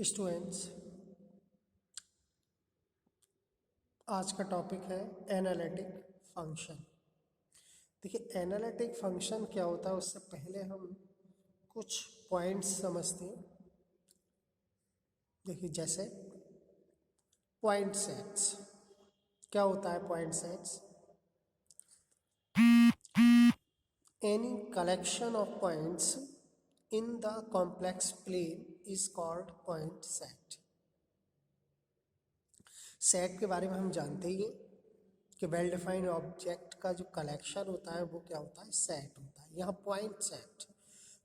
Students, आज का topic है एनालिटिक फंक्शन। देखिए, एनालिटिक फंक्शन क्या होता है उससे पहले हम कुछ पॉइंट्स समझते हैं। देखिए, जैसे पॉइंट सेट्स। क्या होता है point sets? Any collection of points in the complex plane is called point set. Set के बारे में हम जानते ही हैं कि वेल डिफाइंड ऑब्जेक्ट का जो कलेक्शन होता है वो क्या होता है? सेट होता है। यहाँ पॉइंट सेट,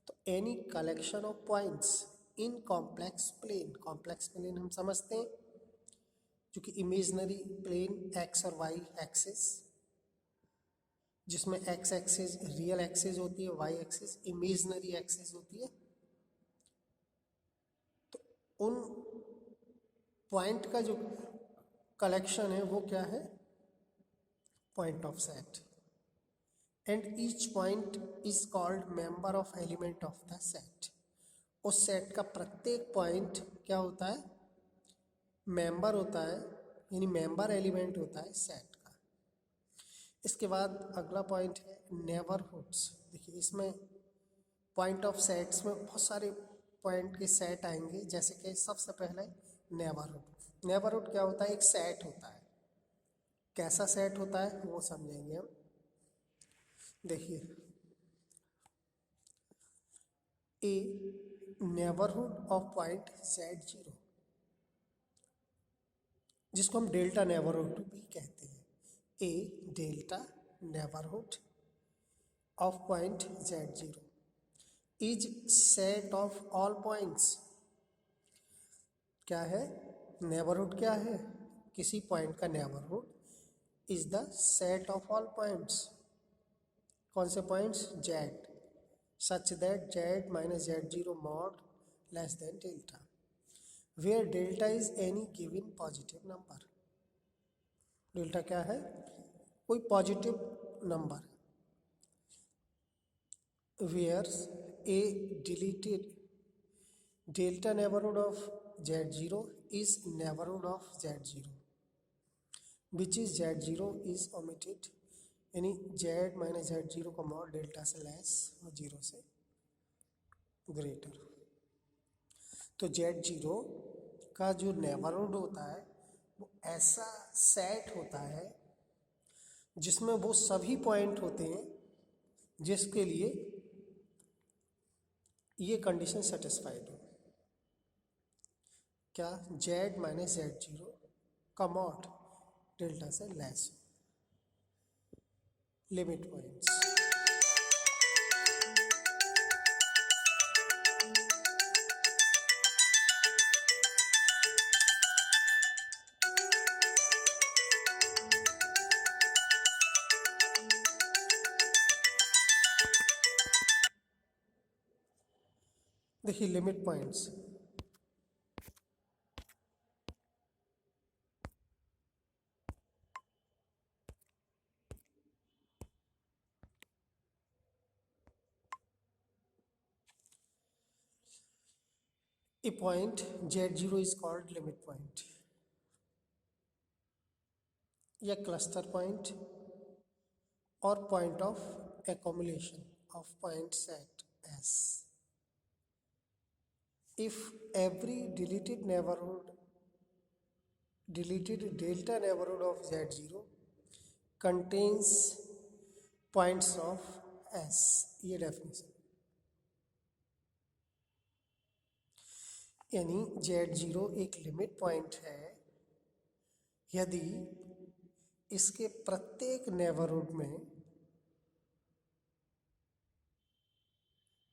तो any collection of points in complex plane. Complex plane हम समझते हैं जो कि इमेजनरी प्लेन एक्स और वाई एक्सिस, जिसमें एक्स एक्सिस रियल एक्सिस होती है, वाई एक्सिस इमेजनरी एक्सिस होती है। तो उन पॉइंट का जो कलेक्शन है वो क्या है? Point of set. And each point is called member of element of the set. उस सेट का प्रत्येक पॉइंट क्या होता है? मेंबर होता है, यानी मेंबर एलिमेंट होता है सेट का। इसके बाद अगला पॉइंट है नेबरहुड्स। देखिए, इसमें पॉइंट ऑफ सेट्स में बहुत सारे पॉइंट के सेट आएंगे, जैसे कि सबसे पहले नेबरहुड। नेबरहुड क्या होता है? एक सेट होता है। कैसा सेट होता है वो समझेंगे हम। देखिए, ए नेबरहुड ऑफ पॉइंट Z0, जिसको हम डेल्टा नेबरहुड भी कहते हैं। A delta neighbourhood of point Z0 is set of all points. क्या है नेबरहुड? क्या है? किसी पॉइंट का neighbourhood is the set of all points. कौन से points? Z, such that Z minus Z0 mod less than delta, where delta is any given positive number. Delta क्या है? कोई positive number. Where a deleted delta neighbourhood of Z0 is neighborhood of Z0 which is Z0 is omitted, यानी Z minus Z0 का mod delta से less और zero से greater. तो Z0 का जो नेबरहुड होता है वो ऐसा सेट होता है जिसमें वो सभी पॉइंट होते हैं जिसके लिए ये कंडीशन सेटिस्फाइड हो। क्या? Z माइनस Z0 का मॉड डेल्टा से लेस। Limit points. देखिए, limit points A point Z0 is called limit point या क्लस्टर पॉइंट और point of accumulation of points at S. If every deleted delta neighborhood of Z0 contains points of S, ये definition. यानी Z0 एक limit point है यदि इसके प्रत्येक neighbourhood में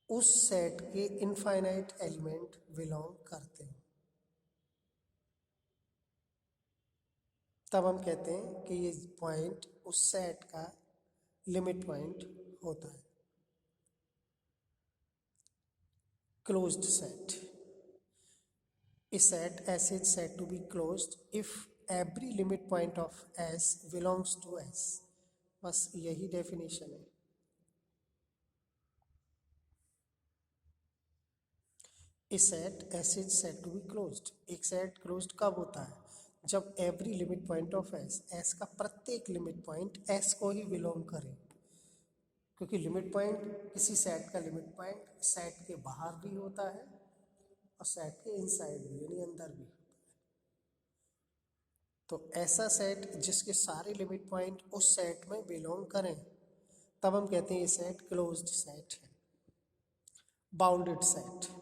उस सेट के इनफाइनाइट एलिमेंट बिलोंग करते हैं, तब हम कहते हैं कि ये पॉइंट उस सेट का लिमिट पॉइंट होता है। Closed set. A set S is said to be closed if every limit point of S belongs to S. बस यही डेफिनेशन है। A set S is said to be closed. एक set closed कब होता है? जब every limit point of S, S का प्रत्येक लिमिट पॉइंट एस को ही बिलोंग करे। क्योंकि लिमिट पॉइंट किसी सेट का लिमिट पॉइंट सेट के बाहर भी होता है और सेट के इनसाइड भी, यानी अंदर भी। तो ऐसा सेट जिसके सारे लिमिट पॉइंट उस सेट में बिलोंग करें, तब हम कहते हैं ये सेट क्लोज्ड सेट है। Bounded set,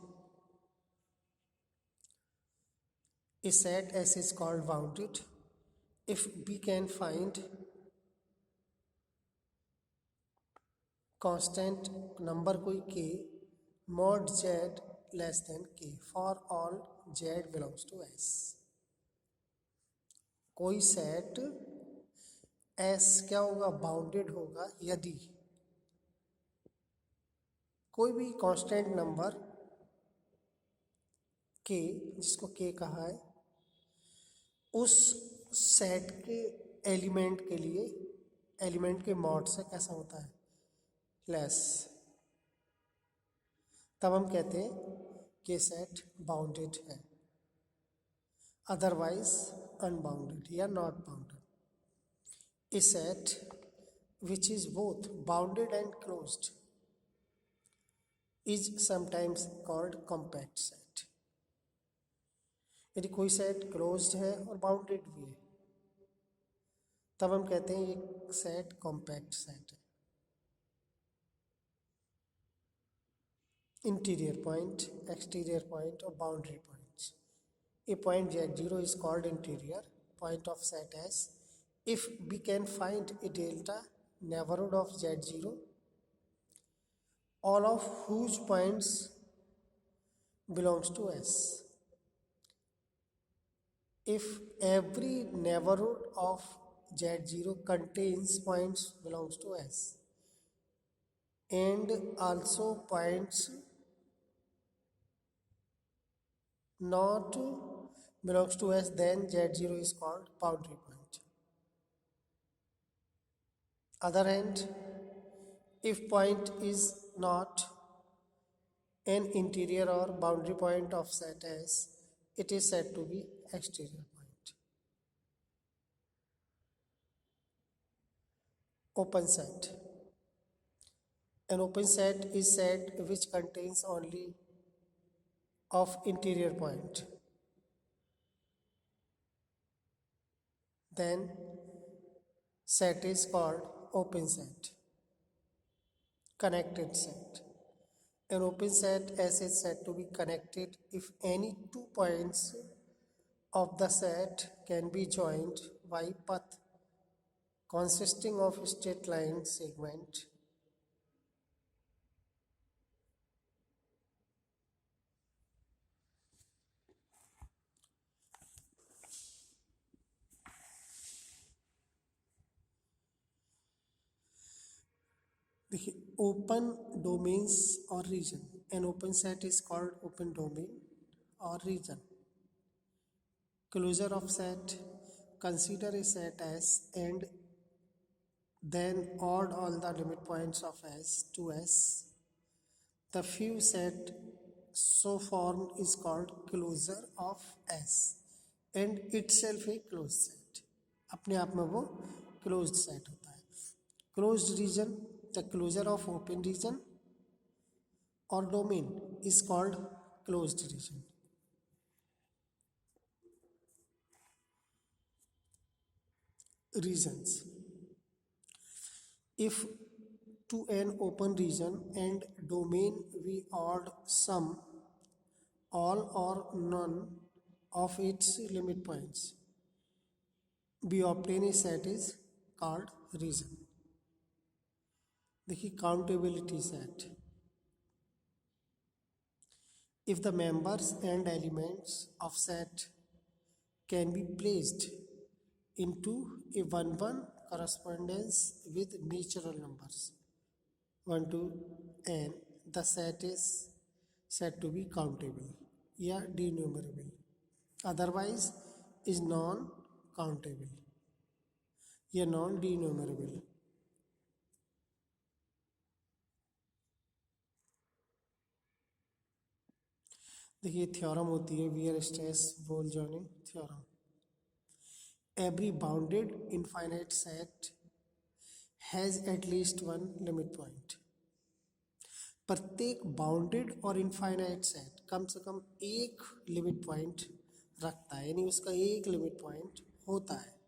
a set S is called bounded if we can find constant number कोई k mod z less than k for all z belongs to S। कोई सेट S क्या होगा? Bounded होगा यदि कोई भी constant number k, जिसको k कहा है, उस सेट के एलिमेंट के लिए, एलिमेंट के मॉड से कैसा होता है? लेस। तब हम कहते हैं कि सेट बाउंडेड है, अदरवाइज अनबाउंडेड या not bounded. A set which is both bounded and closed is sometimes called compact set. यदि कोई सेट क्लोज्ड है और बाउंडेड भी है, तब हम कहते हैं ये सेट कॉम्पैक्ट सेट है। Interior point, exterior point or boundary points. A point z0 is called interior point of set S if we can find a delta neighborhood of z0, all of whose points belongs to S. If every neighborhood of z0 contains points belongs to S and also points not belongs to S, then z0 is called boundary point. Other hand, if point is not an interior or boundary point of set S, it is said to be exterior point. Open set. An open set is set which contains only of interior point. Then set is called open set. Connected set. An open set S is said to be connected if any 2 points of the set can be joined by path consisting of straight line segment देखिए, open domains और region. An open set is called open domain और region. Closure of set, consider a set S and then add all the limit points of S to S. The few set so formed is called closure of S and itself a closed set. अपने आप में वो closed set होता है। Closed region, the closure of open region or domain is called closed region. Regions. If to an open region and domain we add some, all or none of its limit points, we obtain a set is called region. देखिए, countability set. If the members and elements of set can be placed into a 1-1 correspondence with natural numbers 1 to n, the set is said to be countable या denumerable, otherwise is non countable या non denumerable. देखिए theorem होती है wear stress बोल joining theorem. Every bounded infinite set has at least one limit point. प्रत्येक bounded और infinite set कम से कम एक लिमिट पॉइंट रखता है, यानी उसका एक लिमिट पॉइंट होता है।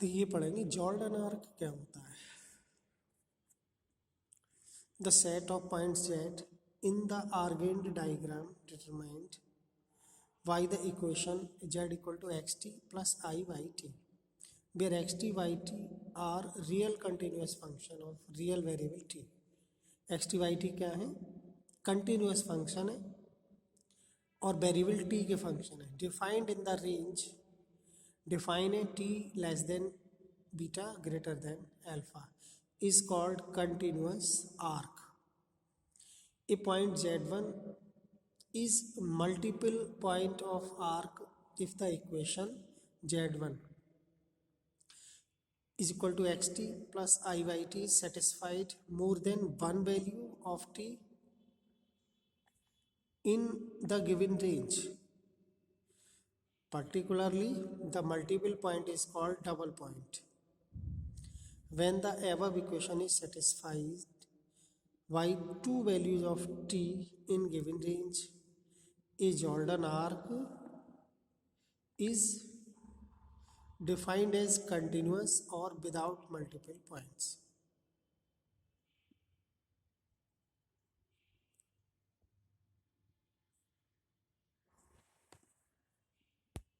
तो ये पढ़ेंगे जॉर्डन आर्क क्या होता है। The set of points Z in the Argand diagram determined by the equation z equal to xt plus I by t, where xt by t are real continuous function of real variable t। xt by t क्या है? Continuous function है और variable t के function है। Defined in the range, define a t less than beta greater than alpha is called continuous arc। A point z1 is multiple point of arc if the equation z1 is equal to xt plus I by t is satisfied more than one value of t in the given range। Particularly, the multiple point is called double point। When the above equation is satisfied by two values of t in given range, a Jordan arc is defined as continuous or without multiple points।